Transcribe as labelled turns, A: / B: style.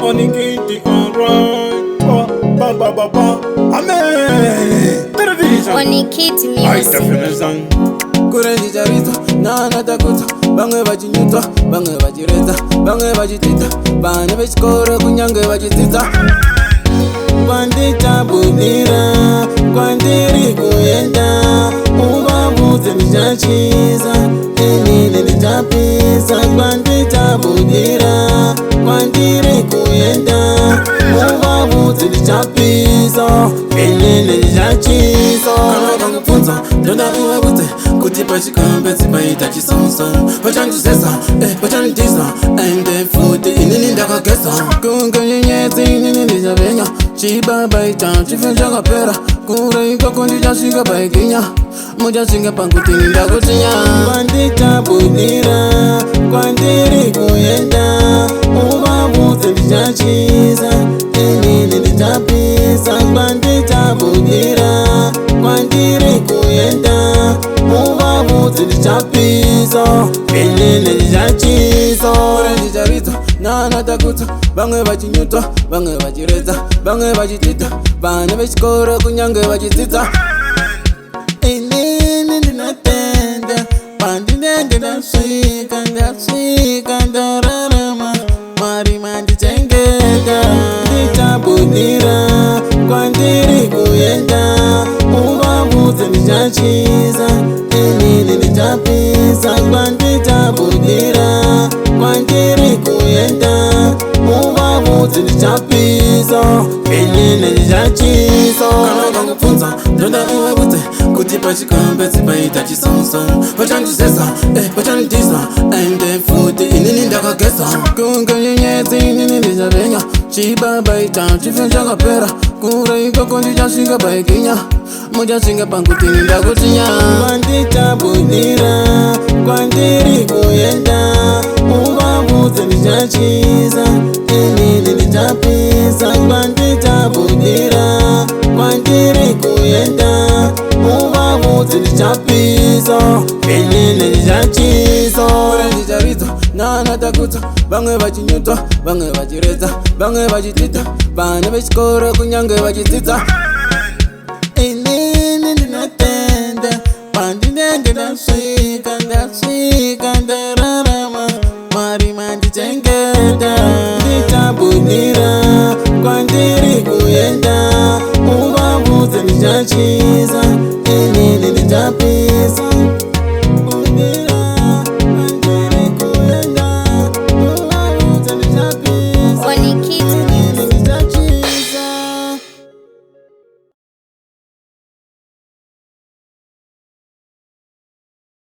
A: Money getting alright. Ba ba ba ba. Amen. Television.
B: Money Kid
A: I
B: Music.
A: definition.
C: Kurenji jarito, na takuta. Bange bachinyuta, bange bachireta, bange bachitita. Bane bechikoro kunyange bachitita. Kwandita budira, kwandiri kuyenda. Ubabuze nijachiza, enine nijapisa. Kwandita budira, kwandiri kuyenda. Ubabuze nijapisa, enine nijachiza. Kama funza, donda uwabute. Kuti pachikambe tsipaita chisonson. Pachandisesa, pachandisa. Ende futi inini ndakagesa. Kunga nyenyezi inini ndijavenya. Chibaba ita chife chakapera. Kure ikoko ndijashinga paikinya. Mujashinga pankutini ndakutinya. Kwandita budira, kwandiri kuyenda. Ubabuze ndijachiza, inini ndijapisa. Kwandita budira, kwandiri kuyenda. Ubabuze ndijachiza, inini ndijachiza. Kurenji jarito, na takuta. Bange bachinyuta, bange bachireta, bange bachitita. Bane bechikoro kunyange bachitita. Inini ndinatenda, pandinende ndaswika ndararama. Marima ndichengeta, nditabudira, kwandiri kuyenda. Ubabuze ndijachiza, inini ndijapisa. Kwanditabudira, kwandiri kuyenda. Ubabuze ndijachiza, inini ndijachiza. Kama kufunza, donda uwabute. Kuti pachikambe tsipaita chisonson. Pachandisesa, pachandisa. Ende futi inini ndakagesa. Kunga nyenyezi inini ndijavenya. Chibaba ita chife chakapera. Kure ikoko ndijashinga paikinya. Mujashinga pankutini ndakutinya. Kwandita budira, kwandiri kuyenda. Ubabuze ndijachiza, inini ndijapisa. Kwandita budira, kwandiri kuyenda. Ubabuze ndijachiza, inini ndijachiza. Kurenji jarito, na takuta. Bange bachinyuta, bange bachireta, bange bachitita. Bane bechikoro kunyange bachitita. Inini ndinatenda, pandinende ndaswika ndararama. Marima ndichengeta, nditabudira, kwandiri kuyenda. Ubabuze ndijachiza,